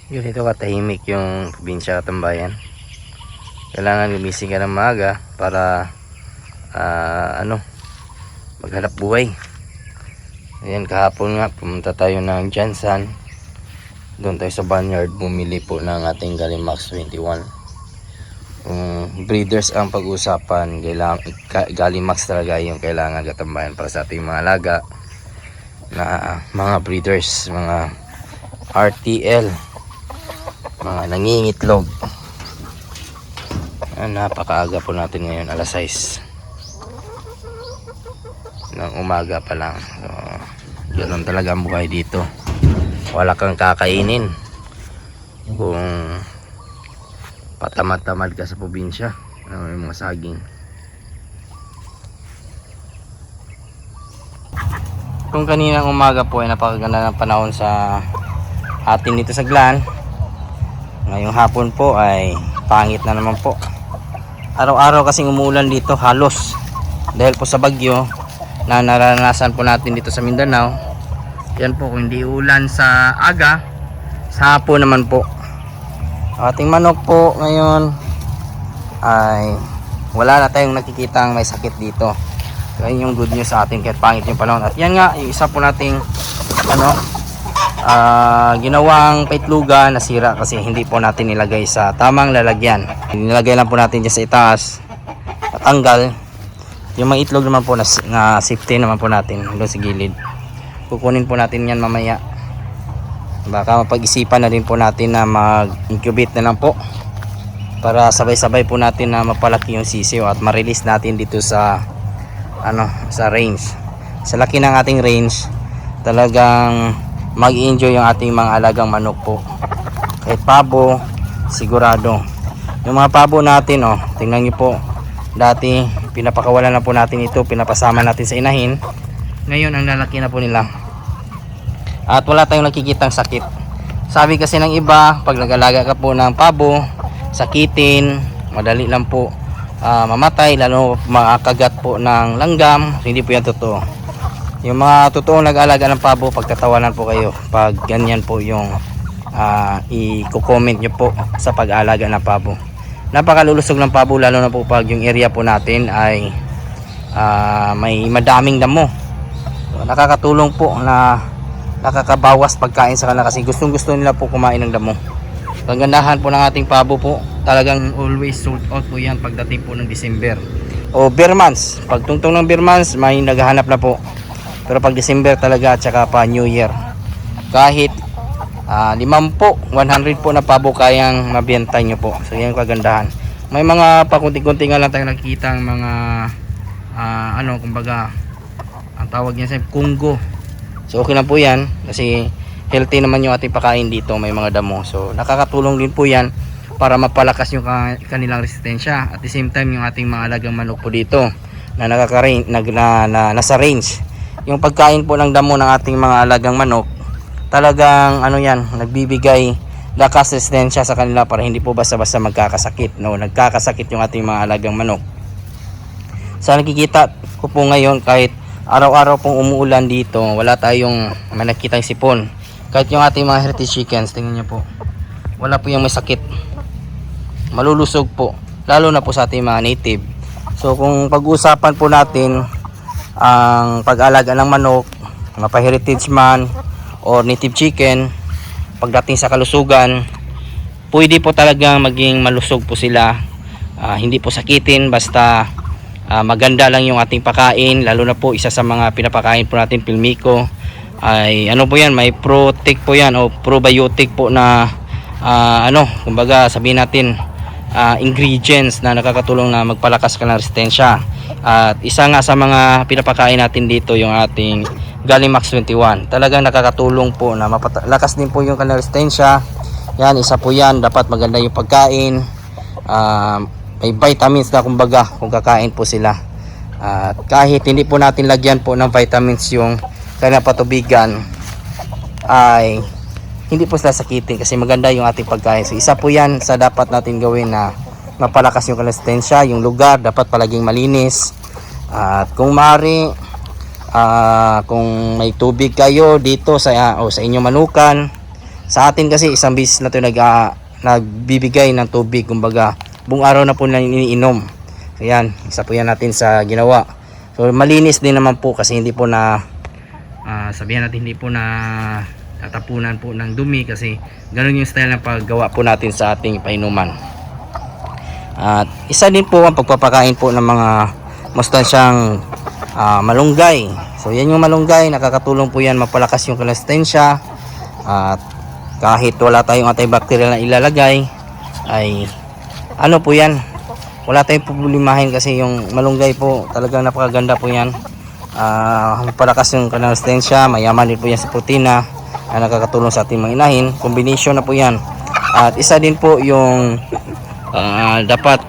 Ganito katahimik yung probinsya Tambayan. Kailangan gumising ka ng maaga para maghanap buhay. Ayan, kahapon nga pumunta tayo ng Jansan. Doon tayo sa barnyard bumili po ng ating Galimax 21. Breeders ang pag-usapan, Galimax talaga yung kailangan katambayan para sa ating mga alaga na mga breeders, mga RTL, mga nangingitlog. Napakaaga po natin ngayon, alas 6 ng umaga pa lang. So, ganoon talaga ang buhay dito. Wala kang kakainin kung patamad-tamad ka sa probinsya. May mga saging. Kung kaninang umaga po ay napakaganda ng panahon sa atin dito sa Glan, ngayong hapon po ay pangit na naman po. Araw-araw kasing umuulan dito halos dahil po sa bagyo na naranasan po natin dito sa Mindanao. Yan po, kung hindi ulan sa aga, sa hapon naman po. Ating manok po ngayon ay wala na tayong nakikitang may sakit dito. Kaya yung good news sa atin kahit pangit yung panahon. At yan nga, yung isa po nating ginawang paitlugan nasira kasi hindi po natin nilagay sa tamang lalagyan. Nilagay lang po natin dyan sa itaas, tatanggal. Yung mga itlog naman po na safety naman po natin doon sa gilid. Kukunin po natin yan mamaya. Baka mapag-isipan na rin po natin na mag-incubate na lang po para sabay-sabay po natin na mapalaki yung sisiw at ma-release natin dito sa sa range. Sa laki ng ating range, talagang mag-enjoy yung ating mga alagang manok po. Kahit pabo, sigurado. Yung mga pabo natin, tingnan niyo po. Dati, pinapakawalan na po natin ito, pinapasama natin sa inahin. Ngayon, ang lalaki na po nila. At wala tayong nakikitang sakit. Sabi kasi ng iba, pag nag-alaga ka po ng pabo, sakitin, madali lang po mamatay, lalo makakagat po ng langgam. Hindi po yan totoo. Yung mga totoong nag-alaga ng pabo, pagtatawanan po kayo pag ganyan po yung i-comment nyo po sa pag-alaga ng pabo. Napakalulusog ng pabo, lalo na po pag yung area po natin ay may madaming damo. So, nakakatulong po na nakakabawas pagkain sa kanila kasi gustong gusto nila po kumain ng damo. Ang gandahan po ng ating pabo po, talagang always sold out po yan pagdating po ng December o beer months. Pag tungtong ng beer months, may naghahanap na po. Pero pag December talaga at saka pa New Year, kahit 50, 100 po na pabo kayang mabenta nyo po. So yan yung kagandahan. May mga pakunti-kunti nga lang tayong nakikita ang mga kumbaga ang tawag niya sa Congo. So okay lang po yan kasi healthy naman yung ating pakain dito, may mga damo. So nakakatulong din po yan para mapalakas yung kanilang resistensya. At the same time, yung ating mga alagang manok po dito na nasa range. Yung pagkain po ng damo ng ating mga alagang manok, talagang nagbibigay lakas resistensya sa kanila para hindi po basta-basta magkakasakit. Nagkakasakit yung ating mga alagang manok. Sa nakikita ko po ngayon, kahit araw-araw pong umuulan dito, wala tayong nakikitang sipon. Kahit yung ating mga heritage chickens, tingnan nyo po, wala po yung may sakit. Malulusog po, lalo na po sa ating mga native. So kung pag-uusapan po natin ang pag-alaga ng manok, mapa-heritage man or native chicken, pagdating sa kalusugan, pwede po talagang maging malusog po sila. Hindi po sakitin, basta maganda lang yung ating pakain. Lalo na po isa sa mga pinapakain po natin, Pilmico, ay po yan, may protect po yan o probiotic po na kumbaga sabihin natin ingredients na nakakatulong na magpalakas ka ng resistensya. At isa nga sa mga pinapakain natin dito yung ating Galimax 21. Talagang nakakatulong po na mapalakas din po yung kanilang resistensya. Yan, isa po yan, dapat maganda yung pagkain. May vitamins na kumbaga kung kakain po sila. At kahit hindi po natin lagyan po ng vitamins yung kanilang patubigan, ay hindi po sila sakitin kasi maganda yung ating pagkain. So isa po yan sa dapat natin gawin na mapalakas yung resistensya. Yung lugar dapat palaging malinis. At kung maaari, kung may tubig kayo dito sa inyong manukan, Sa atin kasi isang beses na to nagbibigay ng tubig, kumbaga buong araw na po na iniinom. Ayan, isa po yan natin sa ginawa. So malinis din naman po kasi hindi po na sabihan natin hindi po na tatapunan po ng dumi, kasi ganun yung style ng paggawa po natin sa ating painuman. At isa din po ang pagpapakain po ng mga mustansyang malunggay. So yan yung malunggay, nakakatulong po yan mapalakas yung resistensya. At kahit wala tayong antibacterial na ilalagay, ay ano po yan, wala tayong problemahin kasi yung malunggay po talagang napakaganda po yan. Palakas yung kanilang resistensya, mayaman din po yan sa protina na nakakatulong sa ating mga inahin. Combination na po yan. At isa din po yung dapat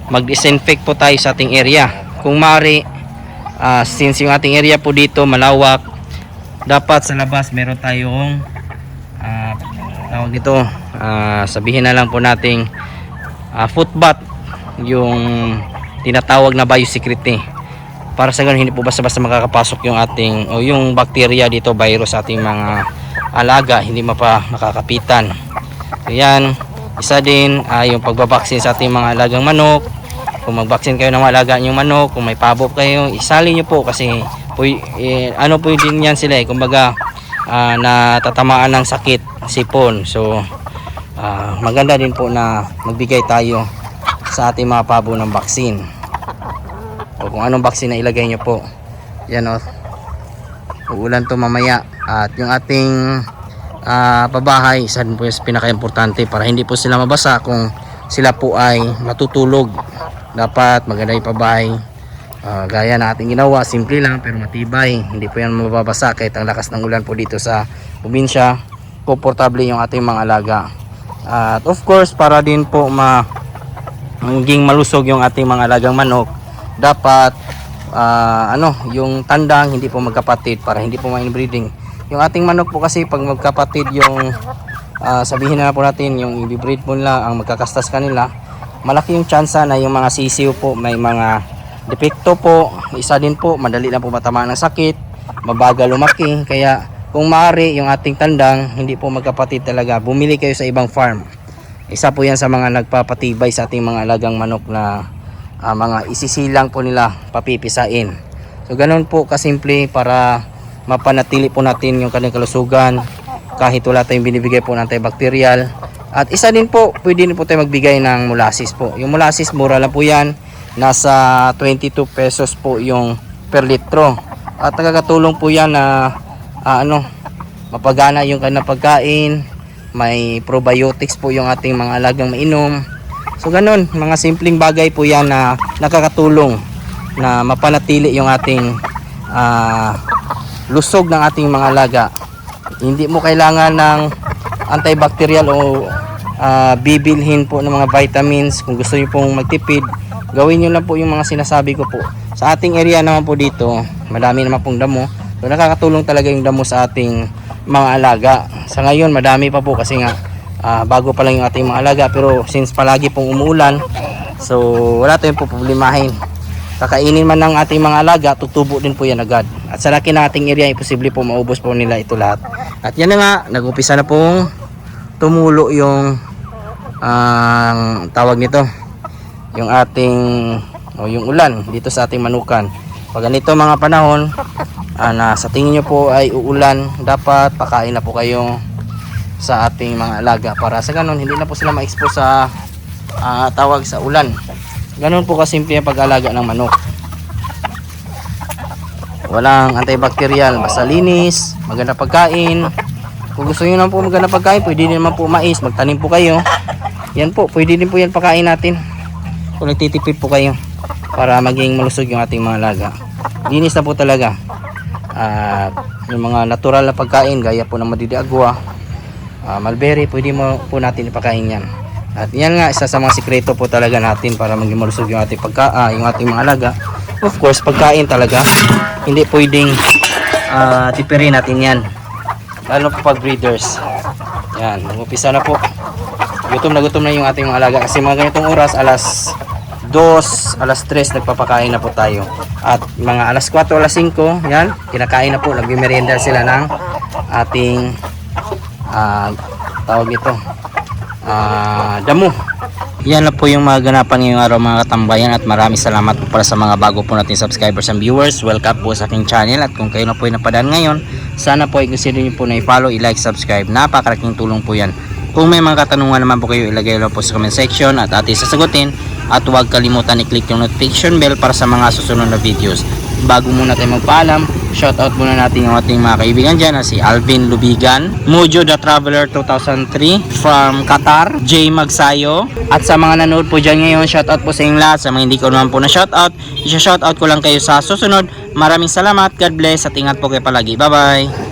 mag-disinfect po tayo sa ating area kung maaari. Since yung ating area po dito malawak, dapat sa labas meron tayong tawag dito, sabihin na lang po nating foot bath, yung tinatawag na biosecurity, para sa ganun hindi po basta-basta makakapasok yung ating o yung bacteria dito, virus sa ating mga alaga, hindi makakapitan. Ayan, isa din yung pagbabaksin sa ating mga alagang manok. Kung magbaksin kayo ng mga alaga yung manok, kung may pabo kayo, isali nyo po kasi po, ano po din yan sila kumbaga natatamaan ng sakit, sipon. So maganda din po na magbigay tayo sa ating mga pabo ng baksin, o kung anong baksin na ilagay nyo po. Yan uulan to mamaya. At yung ating pabahay, isa din po yung pinaka-importante para hindi po sila mabasa kung sila po ay matutulog. Dapat maganda yung pabahay, gaya na ating ginawa, simple lang pero matibay, hindi po yan mababasa kahit ang lakas ng ulan po dito sa probinsya. Komportable yung ating mga alaga. At of course, para din po maging malusog yung ating mga alagang manok, dapat yung tandang hindi po magkapatid para hindi po ma-inbreeding yung ating manok po. Kasi pag magkapatid yung sabihin na po natin yung i-breed po nila, ang magkakastas kanila, malaki yung tsansa na yung mga sisiw po may mga depekto po. Isa din po, madali na po matamaan ng sakit, mabagal lumaki. Kaya kung maaari yung ating tandang hindi po magkapatid talaga, bumili kayo sa ibang farm. Isa po yan sa mga nagpapatibay sa ating mga alagang manok na mga isisilang po nila, papipisain. So ganun po kasimple para mapanatili po natin yung kanilang kalusugan kahit wala tayong binibigay po ng antibacterial. At isa din po, pwede din po tayo magbigay ng molasses po. Yung molasses, mura lang po yan, nasa 22 pesos po yung per litro. At nakakatulong po yan na mapagana yung kanilang pagkain, may probiotics po yung ating mga alagang mainom. So ganun, mga simpleng bagay po yan na nakakatulong na mapanatili yung ating lusog ng ating mga alaga. Hindi mo kailangan ng antibacterial o bibilhin po ng mga vitamins. Kung gusto niyo pong magtipid, gawin niyo lang po yung mga sinasabi ko po. Sa ating area naman po dito, madami naman pong damo. So nakakatulong talaga yung damo sa ating mga alaga. Sa ngayon madami pa po kasi nga bago pa lang yung ating mga alaga, pero since palagi pong umuulan, so wala tayong po problemahin. Kakainin man ng ating mga alaga, tutubo din po yan agad. At sa laki ng ating area, imposible po maubos po nila ito lahat. At yan na nga, nag-upisa na pong tumulo yung tawag nito, yung ating yung ulan dito sa ating manukan. Pag ganito mga panahon na sa tingin nyo po ay uulan, dapat pakain na po kayo sa ating mga alaga para sa ganun hindi na po sila ma-expose sa tawag sa ulan. Ganun po kasimple ang pag-alaga ng manok. Walang antibacterial, basta linis, maganda pagkain. Kung gusto niyo naman po maganda pagkain, pwede din naman po mais, magtanim po kayo. Yan po, pwede din po yan pagkain natin. Kung nagtitipid po kayo para maging malusog yung ating mga alaga. Linis na po talaga. Yung mga natural na pagkain gaya po ng madidiagwa, mulberry, pwede mo po natin ipakain yan. At yan nga, isa sa mga sikreto po talaga natin para maging malusog yung ating yung ating mga alaga. Of course, pagkain talaga, hindi pwedeng tipirin natin yan. Lalo po pag breeders. Yan, mag-upisa na po. Gutom na yung ating mga alaga kasi mga ganitong oras, alas 2, alas 3 nagpapakain na po tayo. At mga alas 4, alas 5, yan, kinakain na po, nagmimerienda sila ng ating tawag ito damo. Yan na po yung mga ganapan ngayong araw mga katambayan, at maraming salamat po para sa mga bago po nating subscribers and viewers. Welcome po sa aking channel, at kung kayo na po ay napadaan ngayon, sana po ay consider nyo po na i-follow, i-like, subscribe. Napakalaking tulong po yan. Kung may mga katanungan naman po kayo, ilagay lang po sa comment section at ating sasagutin, at huwag kalimutan i-click yung notification bell para sa mga susunod na videos. Bago muna tayo magpaalam, shoutout muna natin yung ating mga kaibigan dyan na si Alvin Lubigan, Mojo the Traveler 2003 from Qatar, Jay Magsayo, at sa mga nanood po dyan ngayon, shoutout po sa inyong lahat. Sa mga hindi ko naman po na shoutout, isa-shoutout ko lang kayo sa susunod. Maraming salamat, God bless, at ingat po kayo palagi. Bye bye.